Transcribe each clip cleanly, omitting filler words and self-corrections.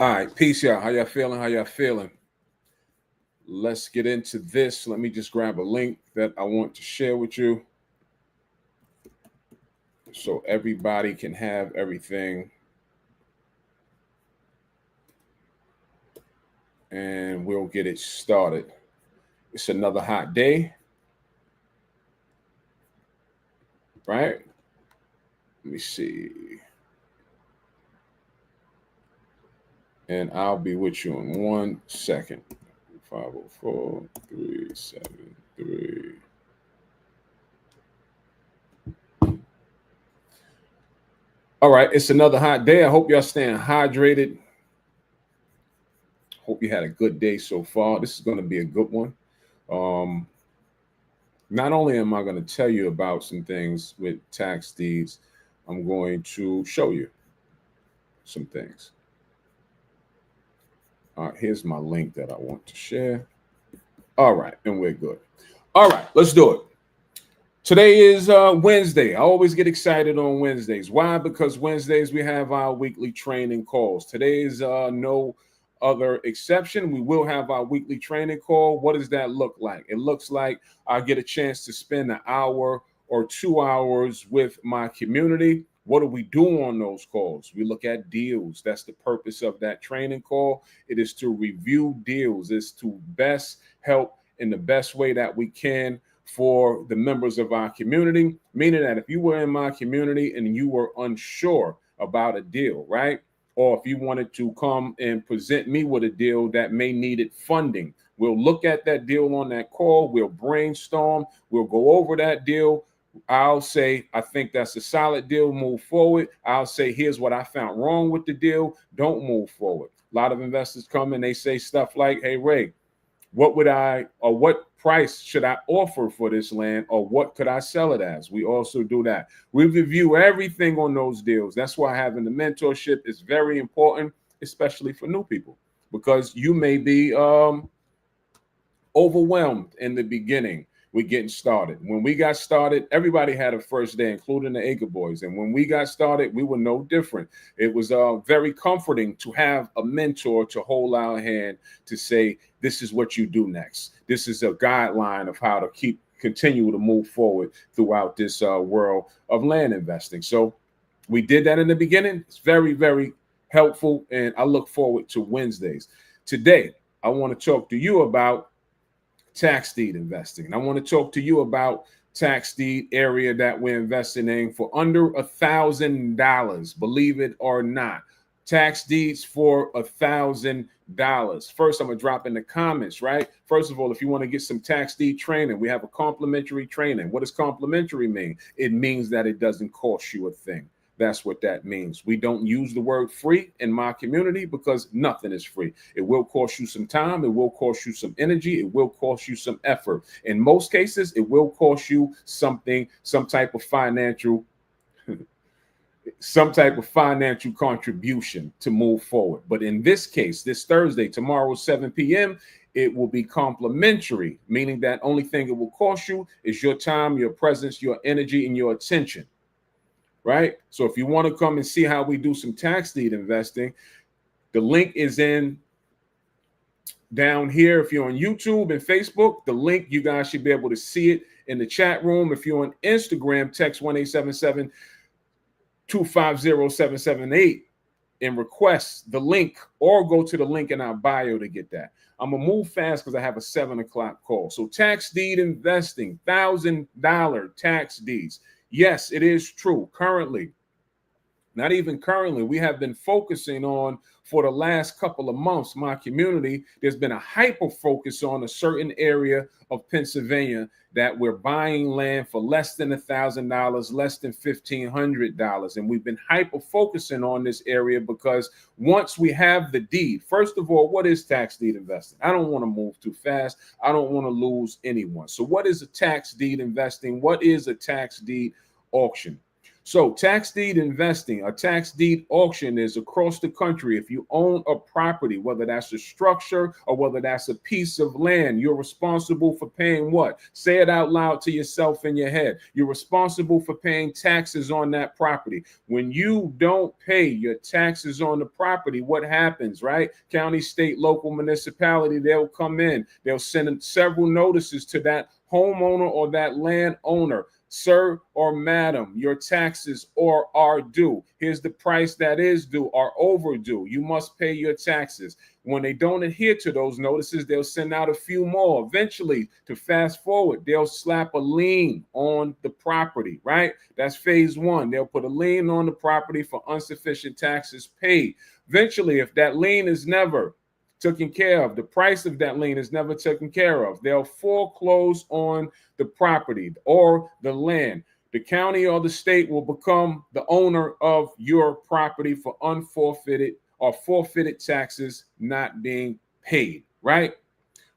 All right, peace, y'all. How y'all feeling? How y'all feeling? Let's get into this. Let me just grab a link that I want to share with you so everybody can have everything. And we'll get it started. It's another hot day, right? Let me see. And I'll be with you in 1 second. 504 373. All right, it's another hot day. I hope y'all staying hydrated. Hope you had a good day so far. This is going to be a good one. Um, Not only am I going to tell you about some things with tax deeds, I'm going to show you some things. All right, here's my link that I want to share. All right, and we're good. All right, let's do it. Today is Wednesday. I always get excited on Wednesdays. Why? Because Wednesdays we have our weekly training calls. Today is no other exception. We will have our weekly training call. What does that look like? It looks like I get a chance to spend an hour or 2 hours with my community. What do we do on those calls? We look at deals. That's the purpose of that training call. It is to review deals. It's to best help in the best way that we can for the members of our community, meaning that if you were in my community and you were unsure about a deal, right? Or if you wanted to come and present me with a deal that may needed funding, we'll look at that deal on that call. We'll brainstorm. We'll go over that deal. I'll say, I think that's a solid deal. Move forward. I'll say, here's what I found wrong with the deal. Don't move forward. A lot of investors come and they say stuff like, hey, Ray, what price should I offer for this land, or what could I sell it as? We also do that. We review everything on those deals. That's why having the mentorship is very important, especially for new people, because you may be overwhelmed in the beginning with getting started. When we got started, everybody had a first day, including the Acre Boys. And when we got started, we were no different. It was very comforting to have a mentor to hold our hand to say, this is what you do next. This is a guideline of how to continue to move forward throughout this world of land investing. So we did that in the beginning. It's very, very helpful. And I look forward to Wednesdays. Today, I want to talk to you about tax deed investing. And I want to talk to you about tax deed area that we're investing in for under $1,000, believe it or not. Tax deeds for $1,000. First, I'm gonna drop in the comments, right? First of all, if you want to get some tax deed training, we have a complimentary training. What does complimentary mean? It means that it doesn't cost you a thing. That's what that means. We don't use the word free in my community because nothing is free. It will cost you some time. It will cost you some energy. It will cost you some effort. In most cases, it will cost you something, some type of financial contribution to move forward. But in this case, this Thursday, tomorrow, 7 p.m., it will be complimentary, meaning that only thing it will cost you is your time, your presence, your energy, and your attention. Right? So if you want to come and see how we do some tax deed investing, the link is in down here. If you're on YouTube and Facebook, the link, you guys should be able to see it in the chat room. If you're on Instagram, text 1-877-250-778 and request the link, or go to the link in our bio to get that. I'm going to move fast because I have a 7 o'clock call. So tax deed investing, $1,000 tax deeds. Yes, it is true. Currently, not even currently, we have been focusing on, for the last couple of months, my community, there's been a hyper focus on a certain area of Pennsylvania that we're buying land for less than $1,000, less than $1,500. And we've been hyper focusing on this area because once we have the deed, first of all, what is tax deed investing? I don't want to move too fast. I don't want to lose anyone. So what is a tax deed investing? What is a tax deed auction? So tax deed investing, a tax deed auction is across the country. If you own a property, whether that's a structure or whether that's a piece of land, you're responsible for paying what? Say it out loud to yourself in your head. You're responsible for paying taxes on that property. When you don't pay your taxes on the property, what happens, right? County, state, local municipality, they'll come in. They'll send several notices to that homeowner or that landowner. Sir or madam, your taxes are due. Here's the price that is due or overdue. You must pay your taxes. When they don't adhere to those notices, they'll send out a few more. Eventually, to fast forward, they'll slap a lien on the property, right? That's phase one. They'll put a lien on the property for insufficient taxes paid. Eventually, if that lien is never taken care of, the price of that lien is never taken care of, they'll foreclose on the property or the land. The county or the state will become the owner of your property for unforfeited or forfeited taxes not being paid, right?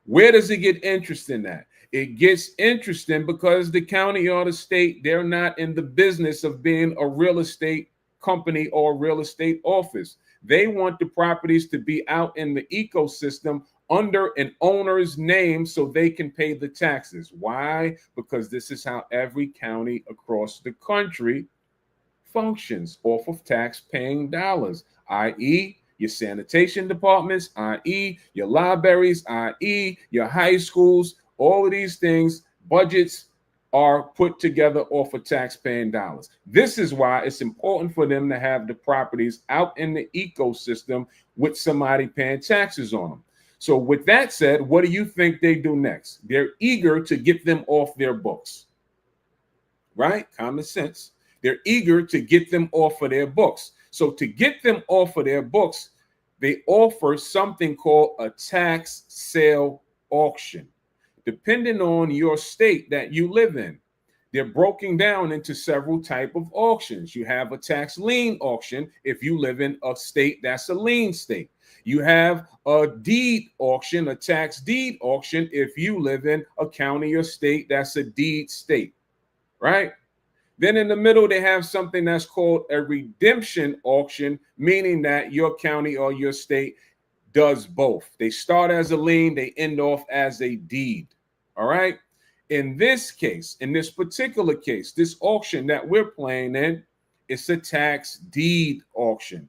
Where does it get interesting at? It gets interesting because the county or the state, they're not in the business of being a real estate company or real estate office. They want the properties to be out in the ecosystem under an owner's name so they can pay the taxes. Why? Because this is how every county across the country functions, off of tax-paying dollars, i.e., your sanitation departments, i.e., your libraries, i.e., your high schools. All of these things, budgets are put together off of tax-paying dollars. This is why it's important for them to have the properties out in the ecosystem with somebody paying taxes on them. So with that said, what do you think they do next? They're eager to get them off their books, right? Common sense. They're eager to get them off of their books. So to get them off of their books, they offer something called a tax sale auction. Depending on your state that you live in, they're broken down into several types of auctions. You have a tax lien auction if you live in a state that's a lien state. You have a deed auction, a tax deed auction if you live in a county or state that's a deed state, right? Then in the middle, they have something that's called a redemption auction, meaning that your county or your state does both. They start as a lien, they end off as a deed. All right. In this case, in this particular case, this auction that we're playing in, it's a tax deed auction.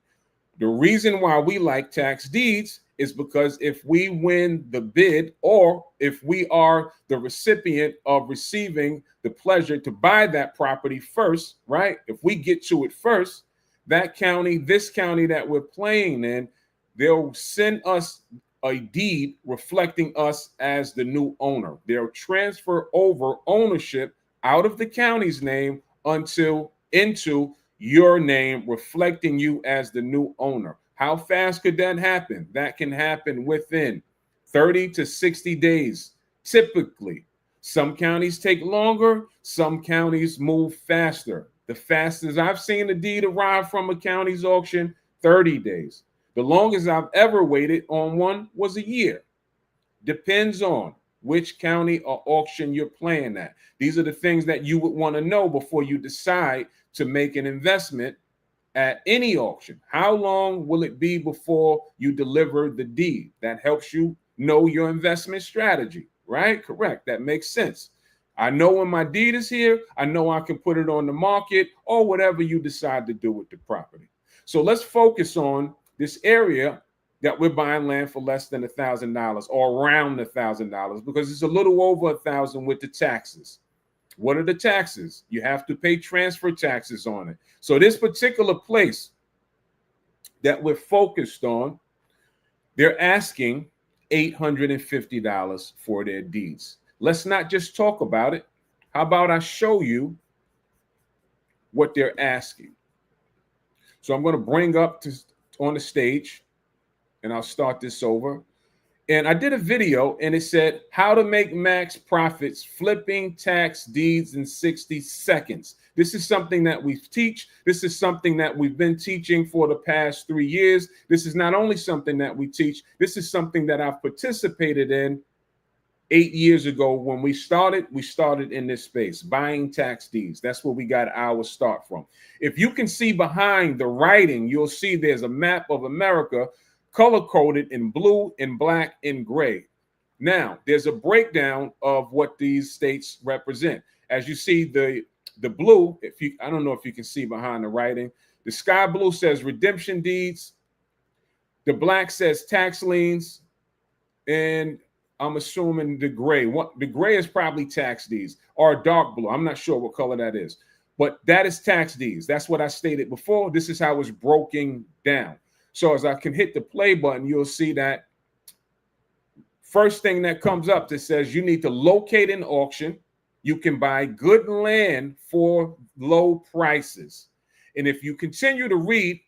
The reason why we like tax deeds is because if we win the bid or if we are the recipient of receiving the pleasure to buy that property first, right? If we get to it first, that county, this county that we're playing in, they'll send us a deed reflecting us as the new owner. They'll transfer over ownership out of the county's name into your name, reflecting you as the new owner. How fast could that happen? That can happen within 30 to 60 days, typically. Some counties take longer, some counties move faster. The fastest I've seen a deed arrive from a county's auction, 30 days. The longest I've ever waited on one was a year. Depends on which county or auction you're playing at. These are the things that you would want to know before you decide to make an investment at any auction. How long will it be before you deliver the deed? That helps you know your investment strategy, right? Correct. That makes sense. I know when my deed is here, I know I can put it on the market or whatever you decide to do with the property. So let's focus on this area that we're buying land for less than $1,000 or around $1,000 because it's a little over $1,000 with the taxes. What are the taxes? You have to pay transfer taxes on it. So this particular place that we're focused on, they're asking $850 for their deeds. Let's not just talk about it. How about I show you what they're asking? So I'm going to bring up on the stage, and I'll start this over. And I did a video, and it said how to make max profits flipping tax deeds in 60 seconds. This is something that we teach. This is something that we've been teaching for the past 3 years. This is not only something that we teach. This is something that I've participated in 8 years ago when we started in this space, buying tax deeds. That's where we got our start from. If you can see behind the writing, you'll see there's a map of America color-coded in blue, in black, in gray. Now, there's a breakdown of what these states represent. As you see, the blue, I don't know if you can see behind the writing, the sky blue says redemption deeds, the black says tax liens, and I'm assuming the gray. The gray is probably tax deeds, or dark blue. I'm not sure what color that is, but that is tax deeds. That's what I stated before. This is how it's broken down. So as I can hit the play button, you'll see that first thing that comes up that says you need to locate an auction. You can buy good land for low prices. And if you continue to read,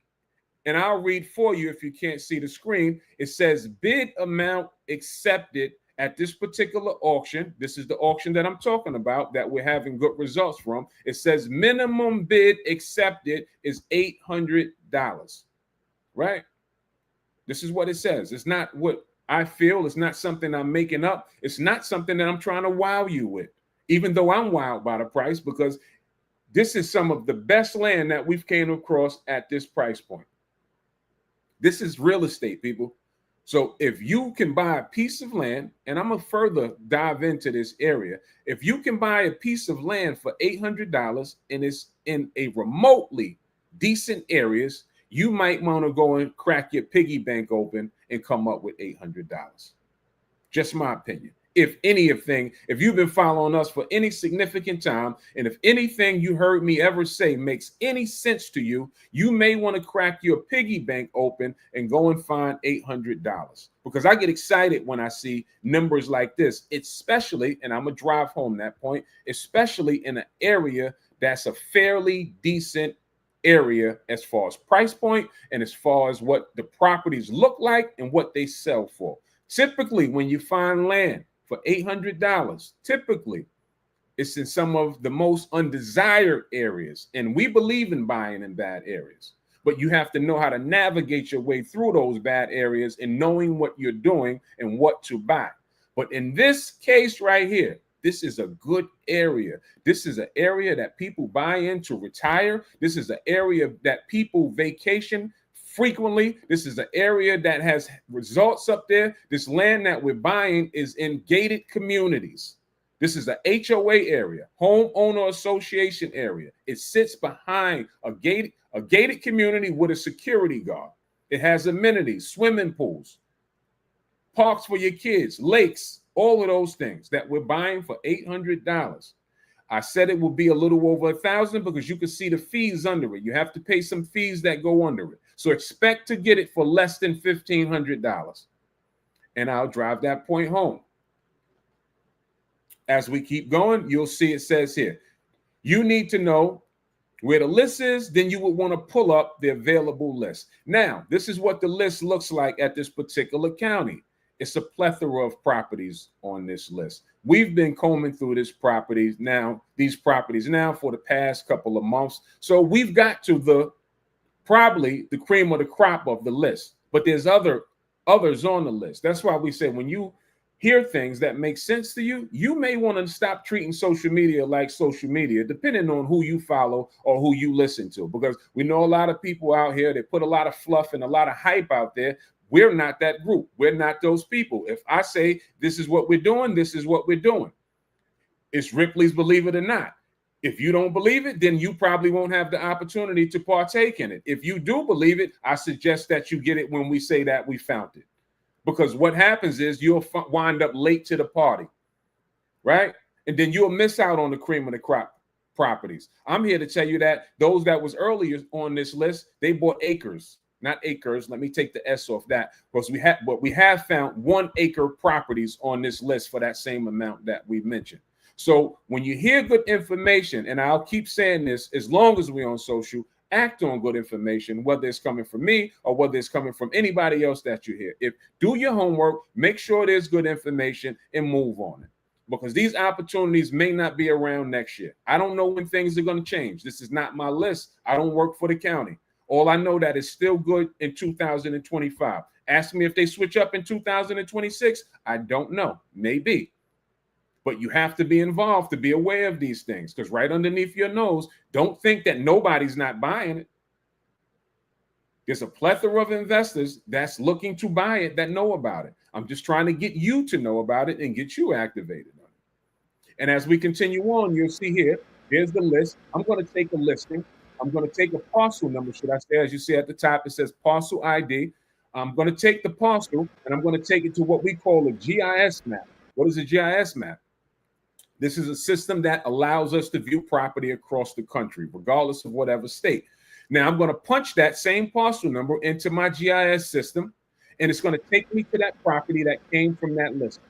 and I'll read for you if you can't see the screen, it says bid amount accepted at this particular auction. This is the auction that I'm talking about that we're having good results from. It says minimum bid accepted is $800, right? This is what it says. It's not what I feel. It's not something I'm making up. It's not something that I'm trying to wow you with, even though I'm wowed by the price, because this is some of the best land that we've came across at this price point. This is real estate, people. So if you can buy a piece of land, and I'm going to further dive into this area. If you can buy a piece of land for $800 and it's in a remotely decent areas, you might want to go and crack your piggy bank open and come up with $800. Just my opinion. If you've been following us for any significant time, and if anything you heard me ever say makes any sense to you, you may want to crack your piggy bank open and go and find $800. Because I get excited when I see numbers like this, especially, and I'm going to drive home that point, especially in an area that's a fairly decent area as far as price point and as far as what the properties look like and what they sell for. Typically, when you find land for $800, typically it's in some of the most undesired areas. And we believe in buying in bad areas, but you have to know how to navigate your way through those bad areas and knowing what you're doing and what to buy. But in this case right here, this is a good area. This is an area that people buy in to retire. This is an area that people vacation frequently. This is an area that has results up there. This land that we're buying is in gated communities. This is an HOA area, homeowner association area. It sits behind a gated community with a security guard. It has amenities, swimming pools, parks for your kids, lakes, all of those things that we're buying for $800. I said it will be a little over $1,000 because you can see the fees under it. You have to pay some fees that go under it. So expect to get it for less than $1,500. And I'll drive that point home. As we keep going, you'll see it says here, you need to know where the list is, then you would want to pull up the available list. Now, this is what the list looks like at this particular county. It's a plethora of properties on this list. We've been combing through these properties now for the past couple of months. So we've got to probably the cream of the crop of the list, but there's others on the list. That's why we say when you hear things that make sense to you, you may want to stop treating social media like social media, depending on who you follow or who you listen to, because we know a lot of people out here that put a lot of fluff and a lot of hype out there. We're not that group. We're not those people. If I say this is what we're doing, this is what we're doing. It's Ripley's Believe It or Not. If you don't believe it, then you probably won't have the opportunity to partake in it. If you do believe it, I suggest that you get it when we say that we found it. Because what happens is you'll wind up late to the party, right? And then you'll miss out on the cream of the crop properties. I'm here to tell you that those that was earlier on this list, they bought acres. Not acres. Let me take the S off that, because we have found 1 acre properties on this list for that same amount that we mentioned. So when you hear good information, and I'll keep saying this as long as we're on social, act on good information, whether it's coming from me or whether it's coming from anybody else that you hear. Do your homework, make sure there's good information, and move on it. Because these opportunities may not be around next year. I don't know when things are going to change. This is not my list. I don't work for the county. All I know that is still good in 2025. Ask me if they switch up in 2026. I don't know. Maybe. But you have to be involved to be aware of these things, because right underneath your nose, don't think that nobody's not buying it. There's a plethora of investors that's looking to buy it that know about it. I'm just trying to get you to know about it and get you activated on it. And as we continue on, you'll see here, there's the list. I'm going to take a listing. I'm going to take a parcel number, should I say. As you see at the top, it says parcel ID. I'm going to take the parcel and I'm going to take it to what we call a GIS map. What is a GIS map? This is a system that allows us to view property across the country, regardless of whatever state. Now, I'm going to punch that same parcel number into my GIS system, and it's going to take me to that property that came from that list.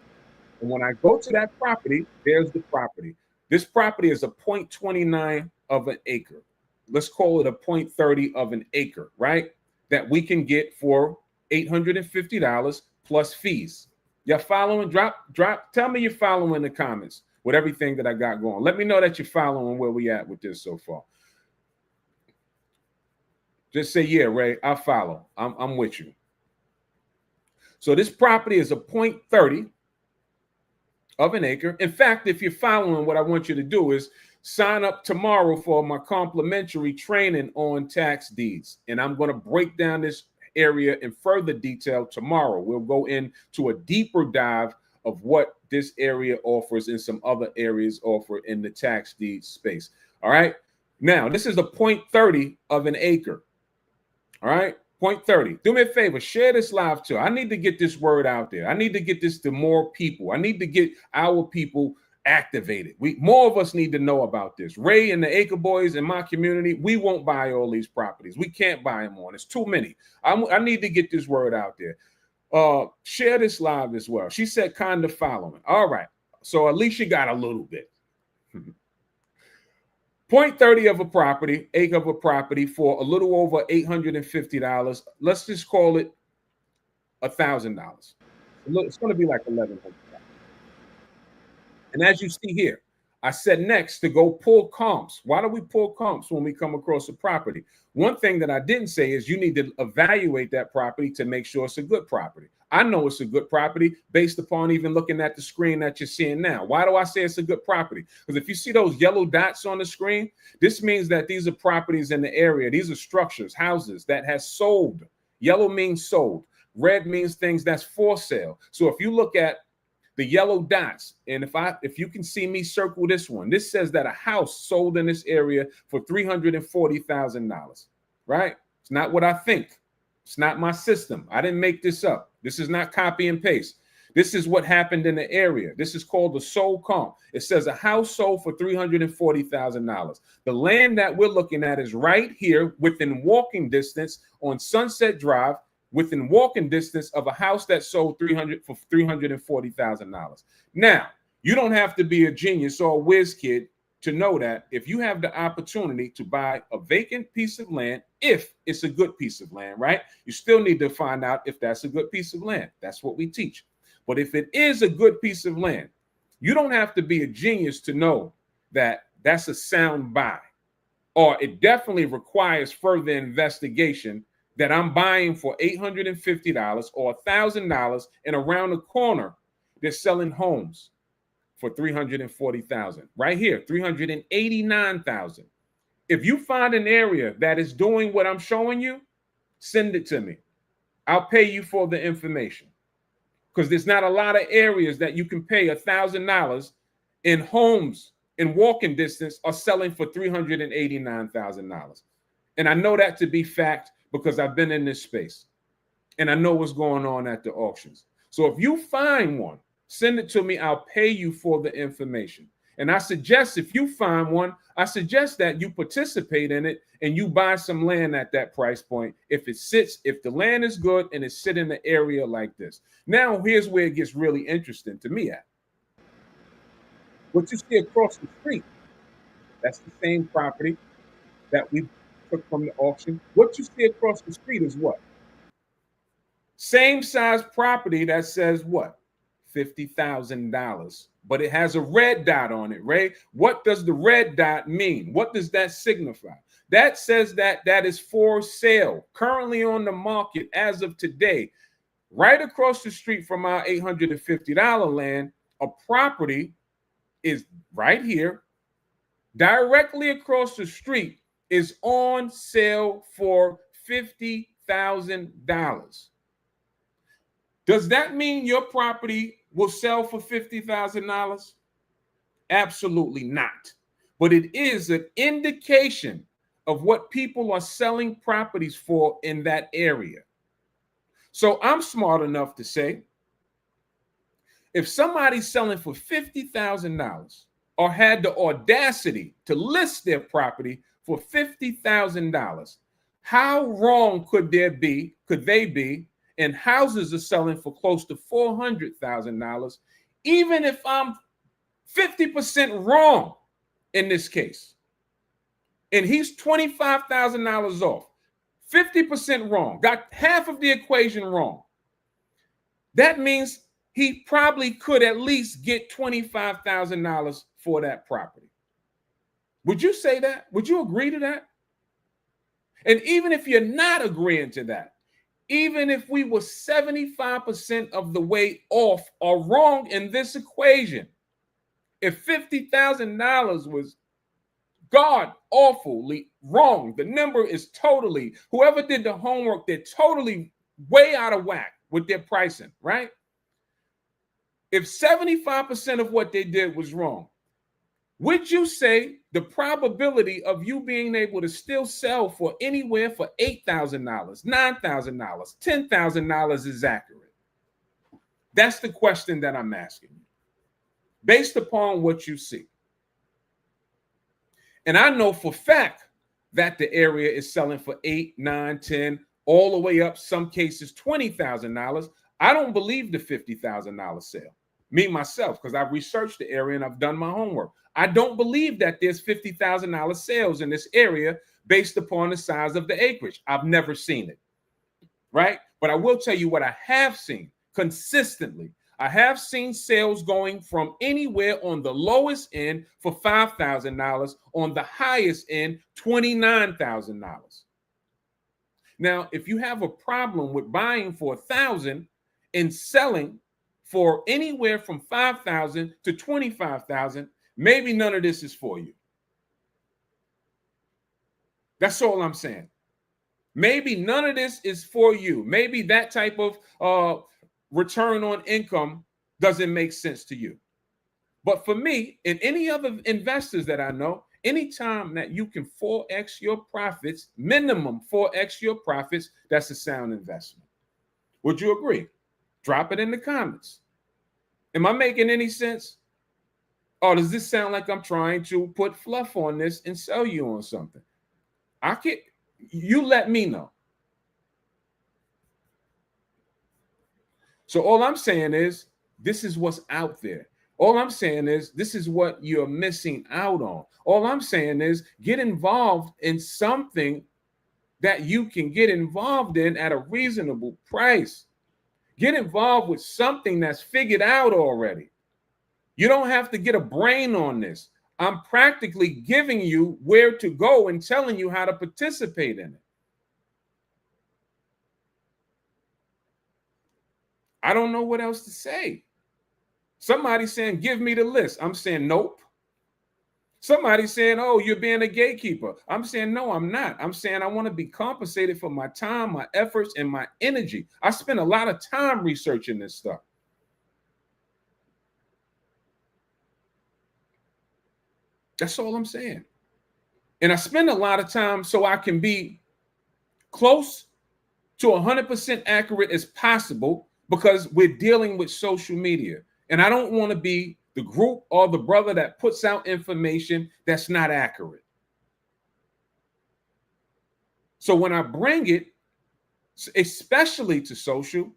And when I go to that property, there's the property. This property is a 0.29 of an acre. Let's call it a 0.30 of an acre, right? That we can get for $850 plus fees. You're following? Drop. Tell me you're following in the comments with everything that I got going. Let me know that you're following where we at with this so far. Just say, yeah, Ray, I follow. I'm with you. So this property is a 0.30 of an acre. In fact, if you're following, what I want you to do is sign up tomorrow for my complimentary training on tax deeds. And I'm going to break down this area in further detail tomorrow. We'll go into a deeper dive of what this area offers and some other areas offer in the tax deed space. All right. Now, this is a 0.30 of an acre. All right. 0.30. Do me a favor, share this live too. I need to get this word out there. I need to get this to more people. I need to get our people activated. More of us need to know about this. Ray and the Acre Boys in my community, we won't buy all these properties. We can't buy them on. It's too many. I need to get this word out there. Share this live as well. She said kind of following. All right. So at least you got a little bit. 0.30 of a property, acre of a property for a little over $850. Let's just call it $1,000. It's going to be like $1,100. And as you see here, I said next to go pull comps. Why do we pull comps when we come across a property? One thing that I didn't say is you need to evaluate that property to make sure it's a good property. I know it's a good property based upon even looking at the screen that you're seeing now. Why do I say it's a good property? Because if you see those yellow dots on the screen, this means that these are properties in the area. These are structures, houses that has sold. Yellow means sold. Red means things that's for sale. So if you look at the yellow dots, and if you can see me circle this one, this says that a house sold in this area for $340,000, right? It's not what I think. It's not my system. I didn't make this up. This is not copy and paste. This is what happened in the area. This is called the sold comp. It says a house sold for $340,000. The land that we're looking at is right here within walking distance on Sunset Drive, within walking distance of a house that sold for $340,000. Now, you don't have to be a genius or a whiz kid to know that if you have the opportunity to buy a vacant piece of land, if it's a good piece of land, right? You still need to find out if that's a good piece of land. That's what we teach. But if it is a good piece of land, you don't have to be a genius to know that that's a sound buy, or it definitely requires further investigation that I'm buying for $850 or $1,000, and around the corner, they're selling homes for $340,000. Right here, $389,000. If you find an area that is doing what I'm showing you, send it to me. I'll pay you for the information, because there's not a lot of areas that you can pay $1,000 in homes in walking distance are selling for $389,000. And I know that to be fact because I've been in this space and I know what's going on at the auctions. So if you find one, send it to me. I'll pay you for the information. And I suggest if you find one, I suggest that you participate in it and you buy some land at that price point. If the land is good and it's sit in an area like this. Now, here's where it gets really interesting to me at. What you see across the street, that's the same property that we took from the auction. What you see across the street is what? Same size property that says what? $50,000, but it has a red dot on it, Ray. What does the red dot mean? What does that signify? That says that is for sale, currently on the market as of today, right across the street from our $850 land, a property is right here, directly across the street, is on sale for $50,000. Does that mean your property will sell for $50,000? Absolutely not. But it is an indication of what people are selling properties for in that area. So I'm smart enough to say, if somebody's selling for $50,000 or had the audacity to list their property for $50,000, how wrong could they be? And houses are selling for close to $400,000, even if I'm 50% wrong in this case. And he's $25,000 off, 50% wrong, got half of the equation wrong. That means he probably could at least get $25,000 for that property. Would you say that? Would you agree to that? And even if you're not agreeing to that, even if we were 75% of the way off or wrong in this equation, if $50,000 was God awfully wrong, the number is totally, whoever did the homework, they're totally way out of whack with their pricing, right? If 75% of what they did was wrong, would you say the probability of you being able to still sell for anywhere for $8,000, $9,000, $10,000 is accurate? That's the question that I'm asking you, based upon what you see. And I know for fact that the area is selling for $8, $9, $10, all the way up, some cases $20,000. I don't believe the $50,000 sale. Me, myself, because I've researched the area and I've done my homework. I don't believe that there's $50,000 sales in this area based upon the size of the acreage. I've never seen it, right? But I will tell you what I have seen consistently. I have seen sales going from anywhere on the lowest end for $5,000, on the highest end, $29,000. Now, if you have a problem with buying for $1,000 and selling for anywhere from $5,000 to $25,000, maybe none of this is for you. That's all I'm saying. Maybe none of this is for you. Maybe that type of return on income doesn't make sense to you. But for me and any other investors that I know, anytime that you can 4x your profits, minimum 4x your profits, that's a sound investment. Would you agree? Drop it in the comments. Am I making any sense? Or does this sound like I'm trying to put fluff on this and sell you on something? You let me know. So all I'm saying is this is what's out there. All I'm saying is this is what you're missing out on. All I'm saying is get involved in something that you can get involved in at a reasonable price. Get involved with something that's figured out already. You don't have to get a brain on this. I'm practically giving you where to go and telling you how to participate in it. I don't know what else to say. Somebody's saying, give me the list. I'm saying, nope. Somebody's saying, oh, you're being a gatekeeper. I'm saying, no, I'm not. I'm saying I want to be compensated for my time, my efforts, and my energy. I spend a lot of time researching this stuff. That's all I'm saying. And I spend a lot of time so I can be close to 100% accurate as possible, because we're dealing with social media. And I don't want to be the group or the brother that puts out information that's not accurate. So when I bring it, especially to social,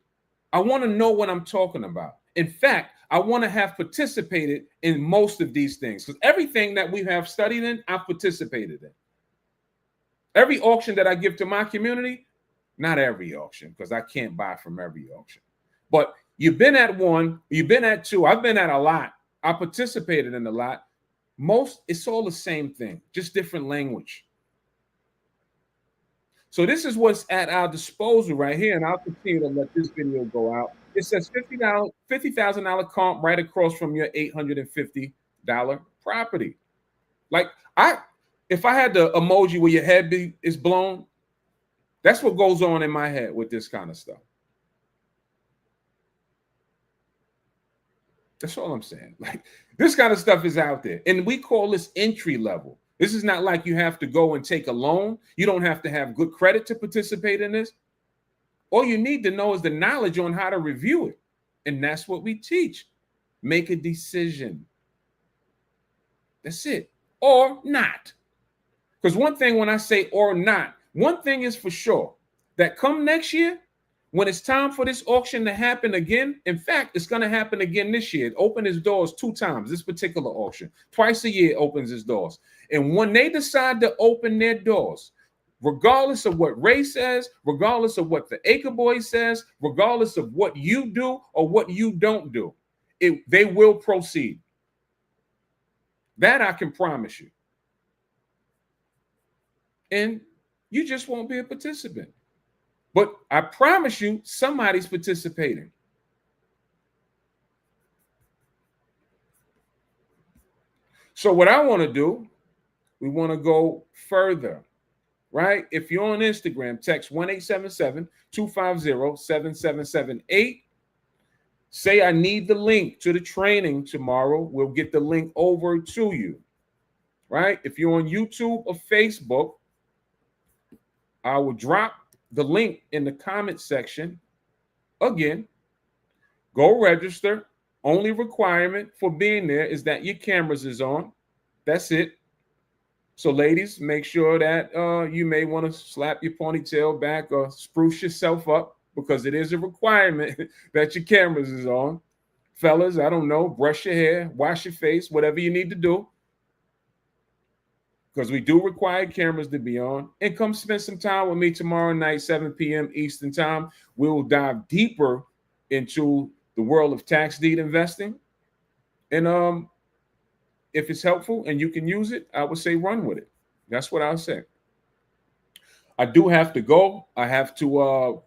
I want to know what I'm talking about. In fact, I want to have participated in most of these things, because everything that we have studied in, I've participated in. Every auction that I give to my community, not every auction, because I can't buy from every auction. But you've been at one, you've been at two, I've been at a lot. I participated in a lot. Most, it's all the same thing, just different language. So this is what's at our disposal right here, and I'll continue to let this video go out. It says $50,000 comp right across from your $850 property. Like if I had the emoji where your head is blown, that's what goes on in my head with this kind of stuff. That's all I'm saying. Like, this kind of stuff is out there, and we call this entry level. This is not like you have to go and take a loan. You don't have to have good credit to participate in this. All you need to know is the knowledge on how to review it. And that's what we teach. Make a decision. That's it. Or not. Because one thing when I say or not, one thing is for sure, that come next year, when it's time for this auction to happen again, in fact, it's going to happen again this year. It opened its doors 2 times, this particular auction. Twice a year it opens its doors. And when they decide to open their doors, regardless of what Ray says, regardless of what the Acre Boy says, regardless of what you do or what you don't do, they will proceed. That I can promise you. And you just won't be a participant. But I promise you, somebody's participating. So what I want to do, we want to go further, right? If you're on Instagram, text 1-877-250-7778. Say I need the link to the training tomorrow. We'll get the link over to you, right? If you're on YouTube or Facebook, I will drop the link in the comment section. Again, go register. Only requirement for being there is that your cameras is on. That's it. So ladies, make sure that you may want to slap your ponytail back or spruce yourself up, because it is a requirement that your cameras is on. Fellas, I don't know, brush your hair, wash your face, whatever you need to do, because we do require cameras to be on. And come spend some time with me tomorrow night, 7 p.m. Eastern time. We will dive deeper into the world of tax deed investing. And if it's helpful and you can use it, I would say run with it. That's what I'll say. I do have to go. I have to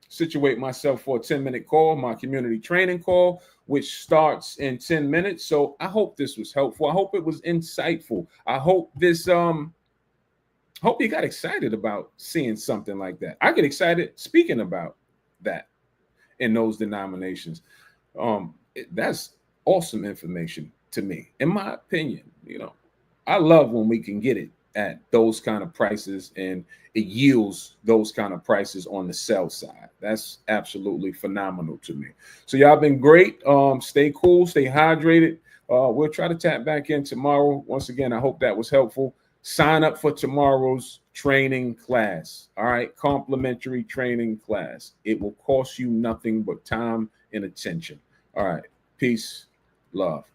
situate myself for a 10-minute call, my community training call, which starts in 10 minutes. So I hope this was helpful. I hope it was insightful. I hope this, hope you got excited about seeing something like that. I get excited speaking about that in those denominations. That's awesome information to me, in my opinion. You know, I love when we can get it at those kind of prices and it yields those kind of prices on the sell side. That's absolutely phenomenal to me. So y'all been great. Stay cool, stay hydrated. We'll try to tap back in tomorrow. Once again, I hope that was helpful. Sign up for tomorrow's training class. All right, complimentary training class. It will cost you nothing but time and attention. All right, peace, love.